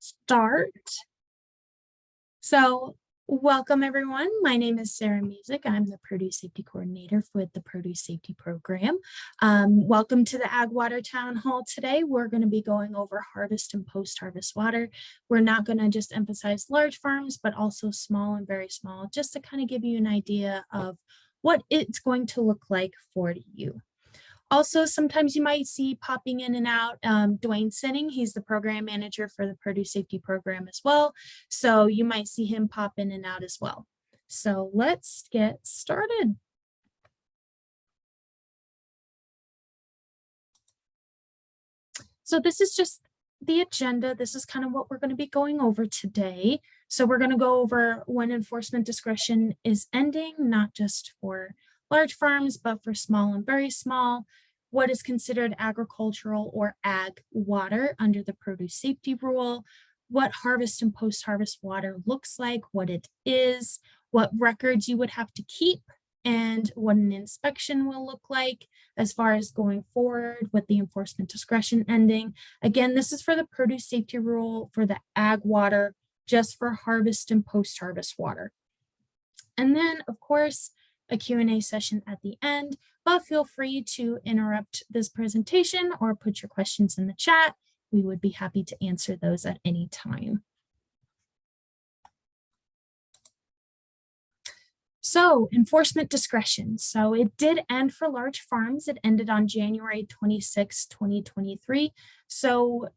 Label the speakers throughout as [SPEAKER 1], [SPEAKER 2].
[SPEAKER 1] start. So welcome everyone. My name is Sarah Music. I'm the Produce Safety Coordinator with the Produce Safety Program. Welcome to the Ag Water Town Hall today. We're going to be going over harvest and post-harvest water. We're not going to just emphasize large farms, but also small and very small, just to kind of give you an idea of what it's going to look like for you. Also, sometimes you might see popping in and out Dwayne Sinning. He's the program manager for the Produce Safety Program as well. So you might see him pop in and out as well. So let's get started. So this is just the agenda. This is kind of what we're going to be going over today. So we're going to go over when enforcement discretion is ending, not just for large farms, but for small and very small. What is considered agricultural or ag water under the produce safety rule, what harvest and post-harvest water looks like, what it is, what records you would have to keep, and what an inspection will look like as far as going forward with the enforcement discretion ending. Again, this is for the produce safety rule for the ag water, just for harvest and post-harvest water. And then, of course, a Q&A session at the end, but feel free to interrupt this presentation or put your questions in the chat. We would be happy to answer those at any time. So enforcement discretion. So it did end for large farms. It ended on January 26, 2023. So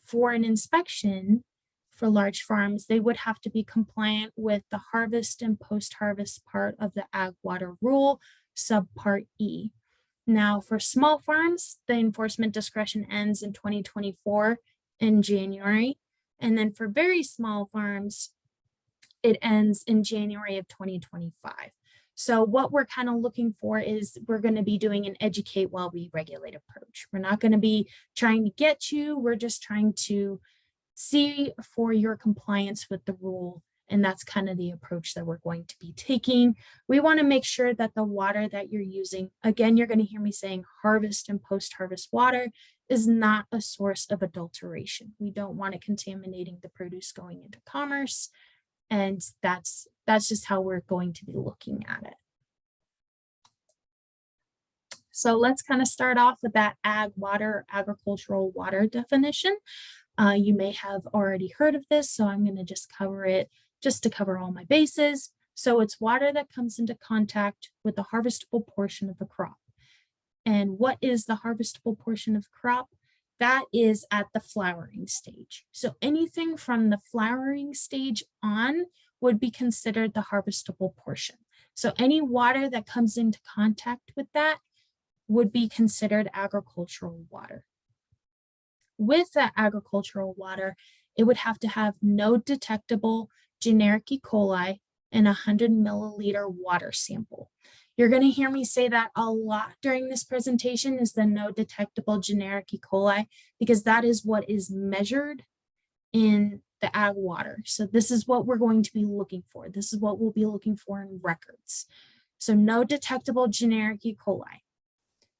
[SPEAKER 1] for an inspection, for large farms, they would have to be compliant with the harvest and post-harvest part of the Ag Water Rule, subpart E. Now, for small farms, the enforcement discretion ends in 2024 in January. And then for very small farms, it ends in January of 2025. So what we're kind of looking for is we're going to be doing an educate while we regulate approach. We're not going to be trying to get you. We're just trying to see for your compliance with the rule. And that's kind of the approach that we're going to be taking. We want to make sure that the water that you're using, again, you're going to hear me saying harvest and post-harvest water is not a source of adulteration. We don't want it contaminating the produce going into commerce. And that's just how we're going to be looking at it. So let's kind of start off with that ag water, agricultural water definition. You may have already heard of this, so I'm going to just cover it just to cover all my bases. So it's water that comes into contact with the harvestable portion of a crop. And what is the harvestable portion of crop? That is at the flowering stage. So anything from the flowering stage on would be considered the harvestable portion. So any water that comes into contact with that would be considered agricultural water. With that agricultural water, it would have to have no detectable generic E. coli in a 100 milliliter water sample. You're going to hear me say that a lot during this presentation is the no detectable generic E. coli, because that is what is measured in the ag water. So this is what we're going to be looking for. This is what we'll be looking for in records. So no detectable generic E. coli.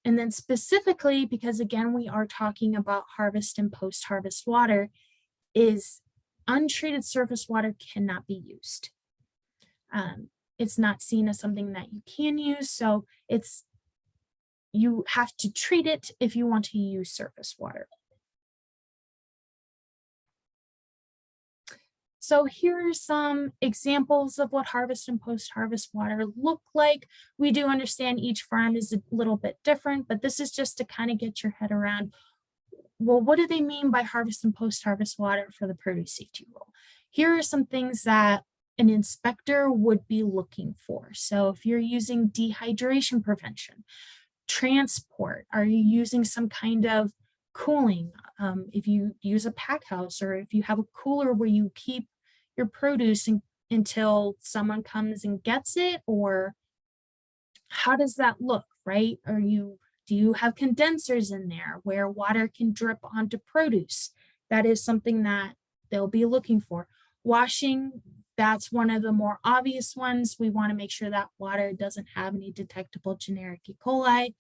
[SPEAKER 1] And then specifically, because again, we are talking about harvest and post-harvest water, is untreated surface water cannot be used. It's not seen as something that you can use. So you have to treat it if you want to use surface water. So here are some examples of what harvest and post-harvest water look like. We do understand each farm is a little bit different, but this is just to kind of get your head around, well, what do they mean by harvest and post-harvest water for the produce safety rule? Here are some things that an inspector would be looking for. So if you're using dehydration prevention, transport, are you using some kind of cooling? If you use a pack house, or if you have a cooler where you keep your produce until someone comes and gets it, or how does that look, right? Do you have condensers in there where water can drip onto produce? That is something that they'll be looking for. Washing, that's one of the more obvious ones. We want to make sure that water doesn't have any detectable generic E. coli.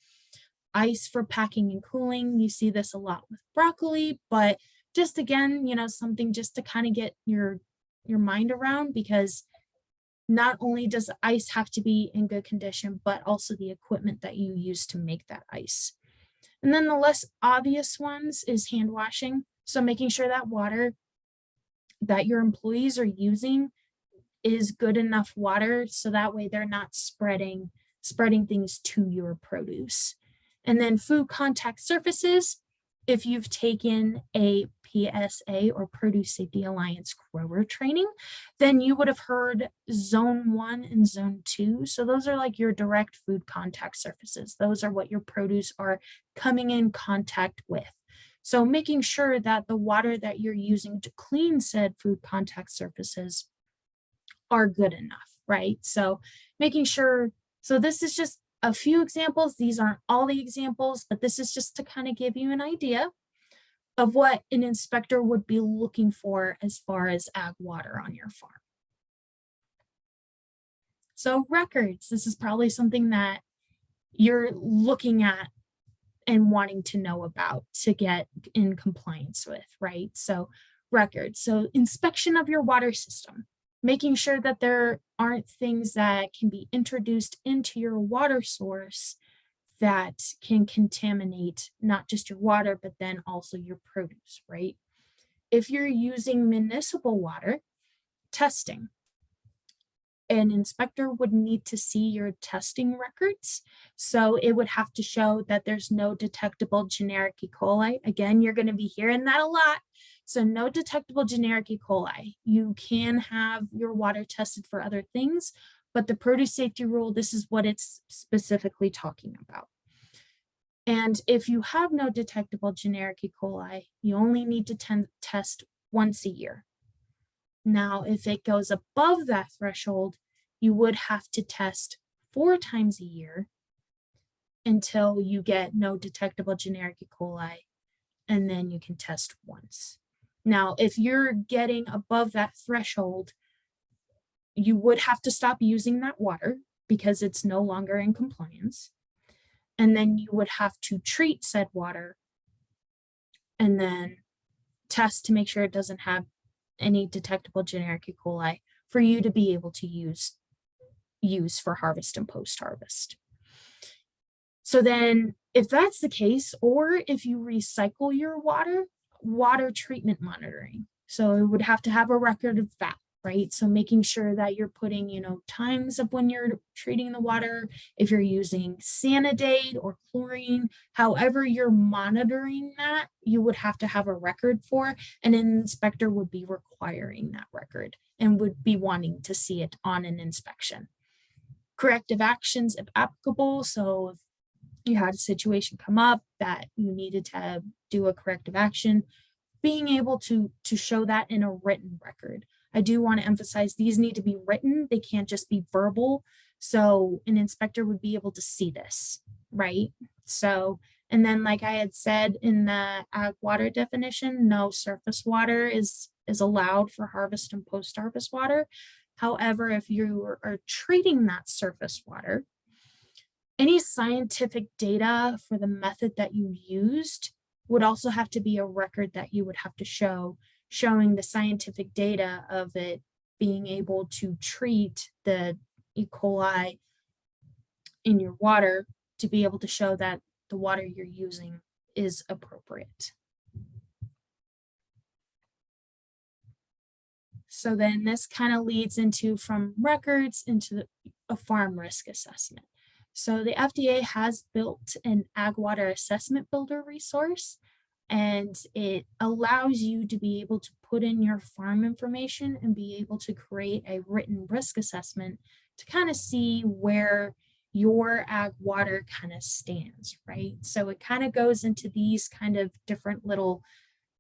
[SPEAKER 1] Ice for packing and cooling, you see this a lot with broccoli, but just again, something just to kind of get your mind around, because not only does the ice have to be in good condition, but also the equipment that you use to make that ice. And then the less obvious ones is hand washing. So making sure that water that your employees are using is good enough water, so that way they're not spreading things to your produce. And then food contact surfaces, if you've taken a PSA or Produce Safety Alliance grower training, then you would have heard zone 1 and zone 2. So those are like your direct food contact surfaces. Those are what your produce are coming in contact with. So making sure that the water that you're using to clean said food contact surfaces are good enough, right? So making sure, so this is just a few examples. These aren't all the examples, but this is just to kind of give you an idea of what an inspector would be looking for as far as ag water on your farm. So records, this is probably something that you're looking at and wanting to know about to get in compliance with, right? So records, so inspection of your water system, making sure that there aren't things that can be introduced into your water source that can contaminate not just your water, but then also your produce, right? If you're using municipal water, testing. An inspector would need to see your testing records. So it would have to show that there's no detectable generic E. coli. Again, you're going to be hearing that a lot. So no detectable generic E. coli. You can have your water tested for other things, but the produce safety rule, this is what it's specifically talking about. And if you have no detectable generic E. coli, you only need to test once a year. Now, if it goes above that threshold, you would have to test 4 times a year until you get no detectable generic E. coli, and then you can test once. Now, if you're getting above that threshold, you would have to stop using that water because it's no longer in compliance. And then you would have to treat said water and then test to make sure it doesn't have any detectable generic E. coli for you to be able to use for harvest and post-harvest. So then if that's the case, or if you recycle your water treatment monitoring. So it would have to have a record of that, right? So making sure that you're putting, times of when you're treating the water, if you're using Sanidate or chlorine, however you're monitoring that, you would have to have a record for, and an inspector would be requiring that record and would be wanting to see it on an inspection. Corrective actions if applicable. So if you had a situation come up that you needed to do a corrective action, being able to show that in a written record. I do want to emphasize these need to be written. They can't just be verbal. So an inspector would be able to see this, right? So, and then like I had said in the ag water definition, no surface water is allowed for harvest and post-harvest water. However, if you are treating that surface water, any scientific data for the method that you used would also have to be a record that you would have to show, showing the scientific data of it being able to treat the E. coli in your water to be able to show that the water you're using is appropriate. So then this kind of leads into from records into a farm risk assessment. So the FDA has built an ag water assessment builder resource, and it allows you to be able to put in your farm information and be able to create a written risk assessment to kind of see where your ag water kind of stands, right? So it kind of goes into these kind of different little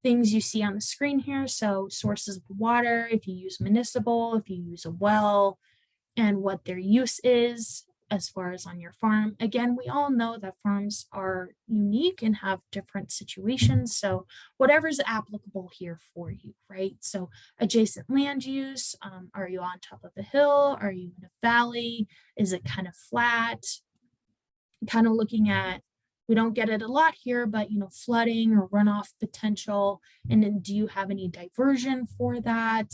[SPEAKER 1] things you see on the screen here. So sources of water, if you use municipal, if you use a well, and what their use is as far as on your farm. Again, we all know that farms are unique and have different situations. So whatever's applicable here for you, right? So adjacent land use, are you on top of a hill? Are you in a valley? Is it kind of flat? Kind of looking at We don't get it a lot here, but flooding or runoff potential. And then do you have any diversion for that?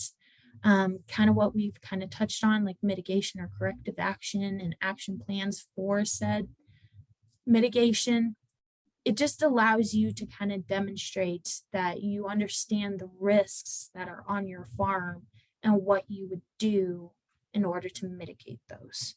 [SPEAKER 1] Kind of what we've kind of touched on, like mitigation or corrective action and action plans for said mitigation. It just allows you to kind of demonstrate that you understand the risks that are on your farm and what you would do in order to mitigate those.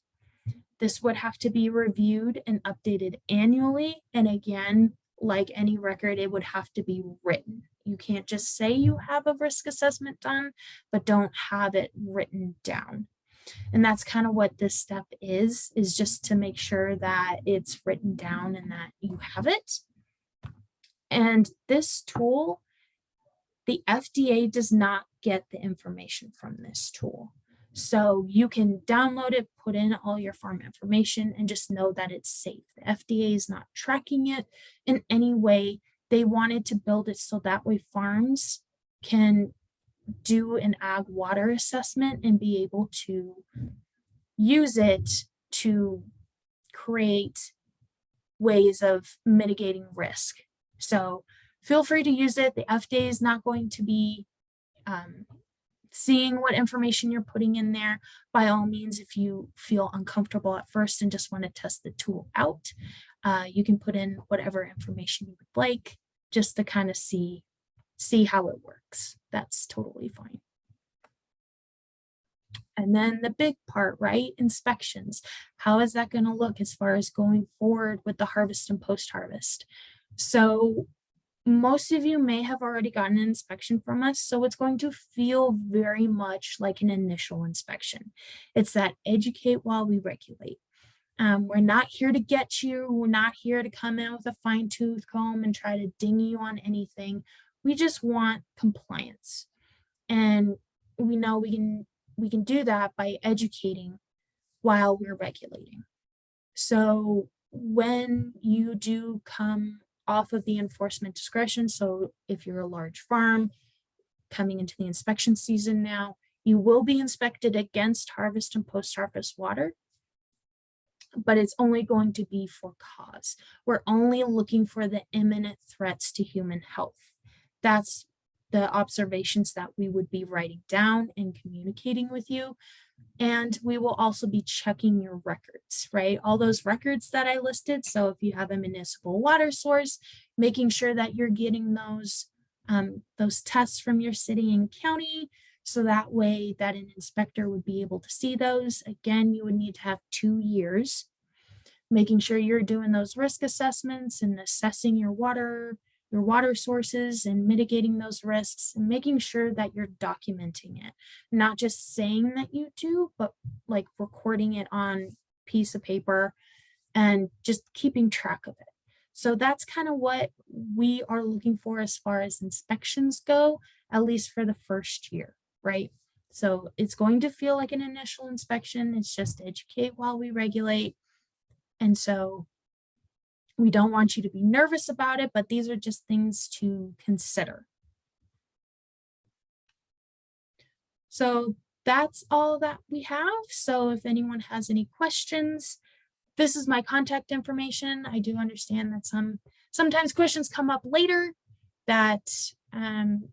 [SPEAKER 1] This would have to be reviewed and updated annually. And again, like any record, it would have to be written. You can't just say you have a risk assessment done, but don't have it written down. And that's kind of what this step is just to make sure that it's written down and that you have it. And this tool, the FDA does not get the information from this tool. So you can download it, put in all your farm information, and just know that it's safe. The FDA is not tracking it in any way. They wanted to build it so that way farms can do an ag water assessment and be able to use it to create ways of mitigating risk. So feel free to use it. The FDA is not going to be seeing what information you're putting in there. By all means, if you feel uncomfortable at first and just want to test the tool out, you can put in whatever information you would like just to kind of see how it works. That's totally fine. And then the big part, right? Inspections. How is that going to look as far as going forward with the harvest and post-harvest? So most of you may have already gotten an inspection from us, so it's going to feel very much like an initial inspection. It's that educate while we regulate. We're not here to get you. We're not here to come in with a fine-tooth comb and try to ding you on anything. We just want compliance. And we know we can do that by educating while we're regulating. So when you do come off of the enforcement discretion, so if you're a large farm coming into the inspection season now, you will be inspected against harvest and post-harvest water, but it's only going to be for cause. We're only looking for the imminent threats to human health. That's the observations that we would be writing down and communicating with you. And we will also be checking your records, right? All those records that I listed. So if you have a municipal water source, making sure that you're getting those tests from your city and county. So that way that an inspector would be able to see those. Again, you would need to have 2 years, making sure you're doing those risk assessments and assessing your water sources and mitigating those risks and making sure that you're documenting it, not just saying that you do, but like recording it on piece of paper and just keeping track of it. So that's kind of what we are looking for as far as inspections go, at least for the first year, right? So it's going to feel like an initial inspection. It's just educate while we regulate. And so we don't want you to be nervous about it, but these are just things to consider. So that's all that we have. So if anyone has any questions, this is my contact information. I do understand that sometimes questions come up later that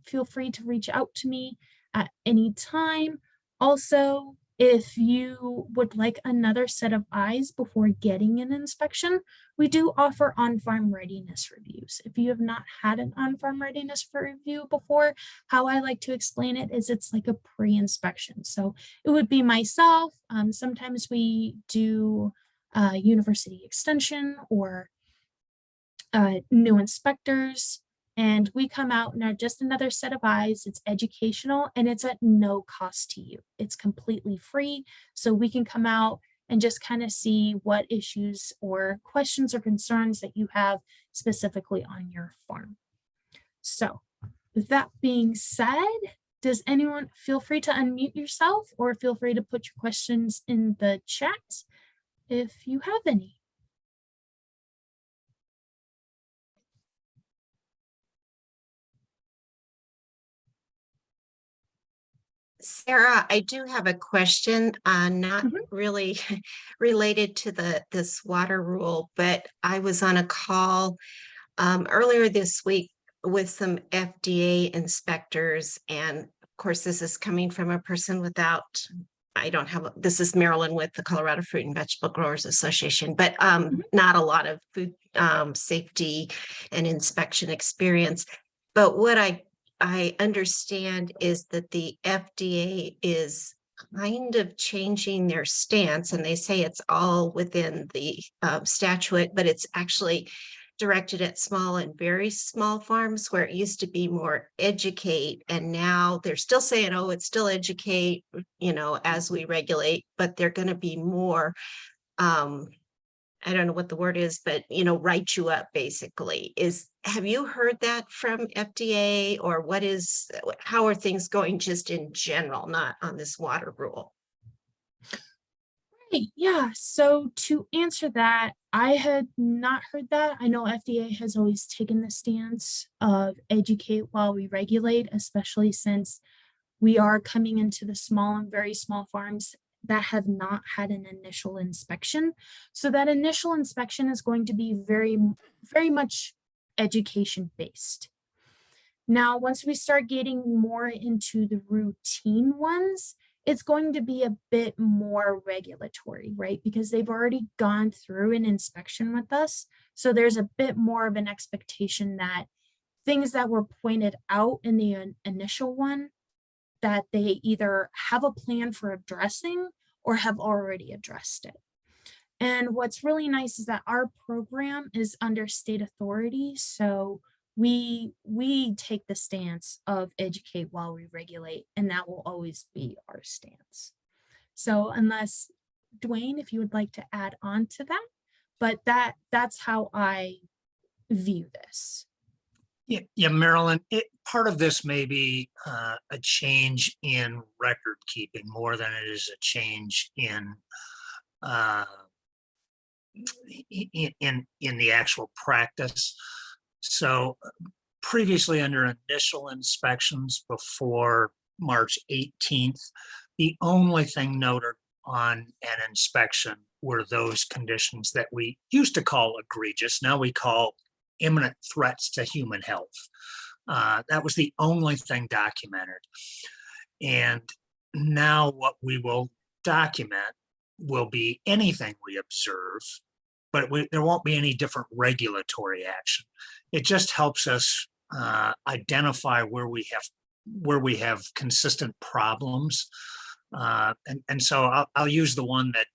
[SPEAKER 1] feel free to reach out to me at any time. Also, if you would like another set of eyes before getting an inspection, we do offer on-farm readiness reviews. If you have not had an on-farm readiness review before, how I like to explain it is it's like a pre-inspection. So it would be myself. Sometimes we do university extension or new inspectors, and we come out and are just another set of eyes. It's educational and it's at no cost to you. It's completely free. So we can come out and just kind of see what issues or questions or concerns that you have specifically on your farm. So with that being said, does anyone feel free to unmute yourself or feel free to put your questions in the chat if you have any.
[SPEAKER 2] Sarah, I do have a question, not
[SPEAKER 1] Mhm.
[SPEAKER 2] really related to this water rule, but I was on a call earlier this week with some FDA inspectors, and of course, this is coming from a person without. I don't have. This is Marilyn with the Colorado Fruit and Vegetable Growers Association, but
[SPEAKER 1] Mhm.
[SPEAKER 2] not a lot of food safety and inspection experience. But what I understand is that the FDA is kind of changing their stance, and they say it's all within the statute, but it's actually directed at small and very small farms where it used to be more educate, and now they're still saying, oh, it's still educate, as we regulate, but they're going to be more, um, I don't know what the word is, but write you up basically. Have you heard that from FDA, or how are things going just in general, not on this water rule?
[SPEAKER 1] Right, yeah. So to answer that, I had not heard that. I know FDA has always taken the stance of educate while we regulate, especially since we are coming into the small and very small farms that have not had an initial inspection. So that initial inspection is going to be very much education based. Now, once we start getting more into the routine ones, it's going to be a bit more regulatory, right? Because they've already gone through an inspection with us. So there's a bit more of an expectation that things that were pointed out in the initial one, that they either have a plan for addressing or have already addressed it. And what's really nice is that our program is under state authority. So we take the stance of educate while we regulate, and that will always be our stance. So unless Dwayne, if you would like to add on to that, but that's how I view this.
[SPEAKER 3] Yeah, Marilyn, part of this may be a change in record keeping more than it is a change uh, in the actual practice. So previously under initial inspections before March 18th, the only thing noted on an inspection were those conditions that we used to call egregious. Now we call imminent threats to human health. That was the only thing documented. And now what we will document will be anything we observe, but there won't be any different regulatory action. It just helps us identify where we have consistent problems. And so I'll use the one that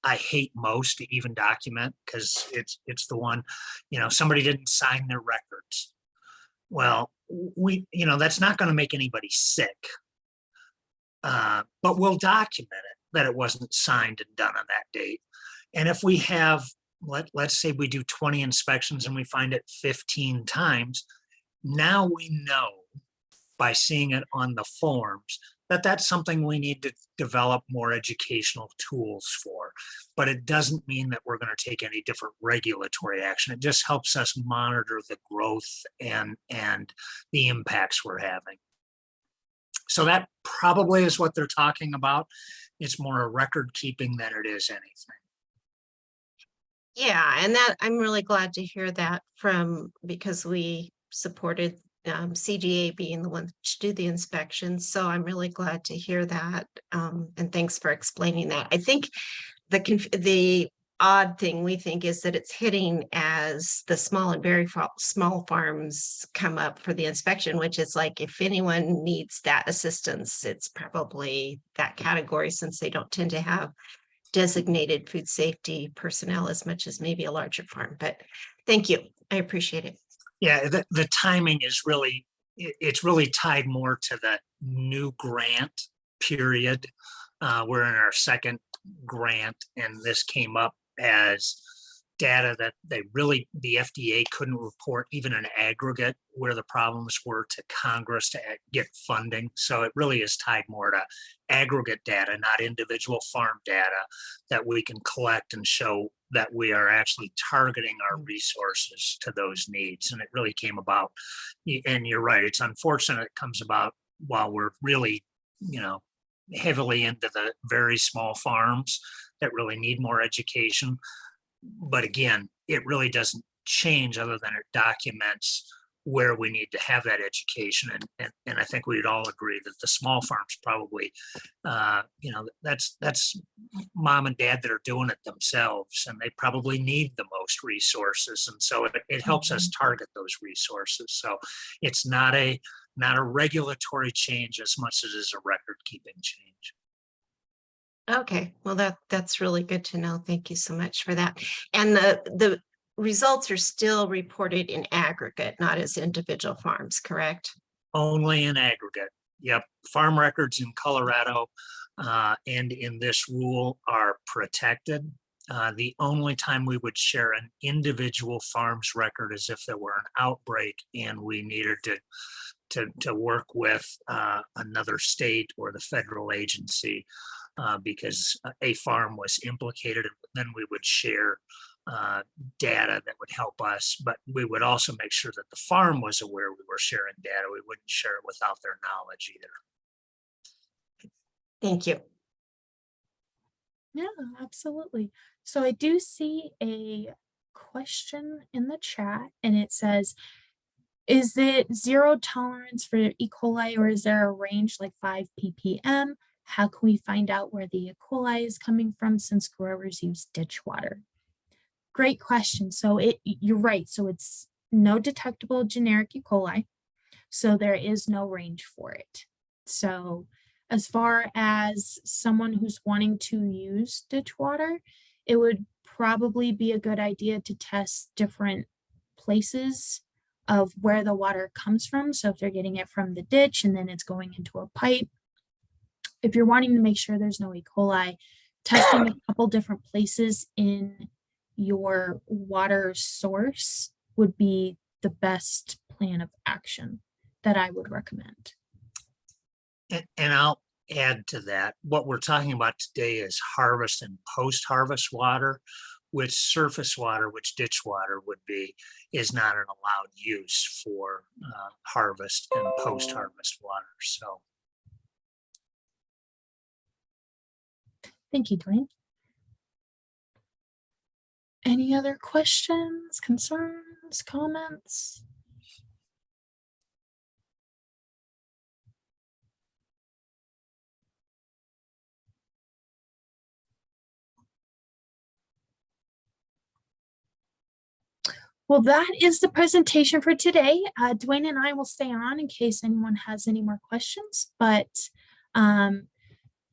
[SPEAKER 3] I hate most to even document, because it's the one, somebody didn't sign their records. Well, that's not going to make anybody sick, but we'll document it that it wasn't signed and done on that date. And if we have, let's say we do 20 inspections and we find it 15 times, now we know by seeing it on the forms that that's something we need to develop more educational tools for. But it doesn't mean that we're going to take any different regulatory action. It just helps us monitor the growth and the impacts we're having. So that probably is what they're talking about. It's more a record keeping than it is anything.
[SPEAKER 2] Yeah, and that I'm really glad to hear that because we supported CGA being the one to do the inspections. So I'm really glad to hear that. And thanks for explaining that. I think the odd thing we think is that it's hitting as the small and very small farms come up for the inspection, which is like, if anyone needs that assistance, it's probably that category, since they don't tend to have designated food safety personnel as much as maybe a larger farm. But thank you. I appreciate it.
[SPEAKER 3] Yeah, the timing is it's really tied more to the new grant period. We're in our second grant, and this came up as data that the FDA couldn't report even an aggregate where the problems were to Congress to get funding. So it really is tied more to aggregate data, not individual farm data, that we can collect and show that we are actually targeting our resources to those needs. And it really came about, and you're right, it's unfortunate it comes about while we're really heavily into the very small farms that really need more education. But again, it really doesn't change other than it documents where we need to have that education. And I think we'd all agree that the small farms probably, that's mom and dad that are doing it themselves, and they probably need the most resources. And so it helps us target those resources. So it's not a regulatory change as much as it is a record keeping change.
[SPEAKER 2] Okay, well, that's really good to know. Thank you so much for that. And the results are still reported in aggregate, not as individual farms, correct?
[SPEAKER 3] Only in aggregate. Yep. Farm records in Colorado and in this rule are protected. The only time we would share an individual farm's record is if there were an outbreak and we needed to work with another state or the federal agency because a farm was implicated. And then we would share data that would help us, but we would also make sure that the farm was aware we were sharing data. We wouldn't share it without their knowledge either.
[SPEAKER 2] Thank you.
[SPEAKER 1] Yeah, absolutely. So I do see a question in the chat, and it says, is it zero tolerance for E. coli, or is there a range like 5 ppm? How can we find out where the E. coli is coming from since growers use ditch water? Great question. So you're right. So it's no detectable generic E. coli. So there is no range for it. So as far as someone who's wanting to use ditch water, it would probably be a good idea to test different places of where the water comes from. So if they're getting it from the ditch and then it's going into a pipe, if you're wanting to make sure there's no E. coli, testing a couple different places in your water source would be the best plan of action that I would recommend.
[SPEAKER 3] And I'll add to that. What we're talking about today is harvest and post-harvest water, which surface water, which ditch water would be, is not an allowed use for harvest and post-harvest water. So.
[SPEAKER 1] Thank you, Dwayne. Any other questions, concerns, comments? Well, that is the presentation for today. Dwayne and I will stay on in case anyone has any more questions, but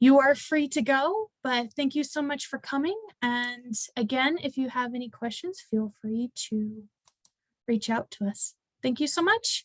[SPEAKER 1] you are free to go. But thank you so much for coming. And again, if you have any questions, feel free to reach out to us. Thank you so much.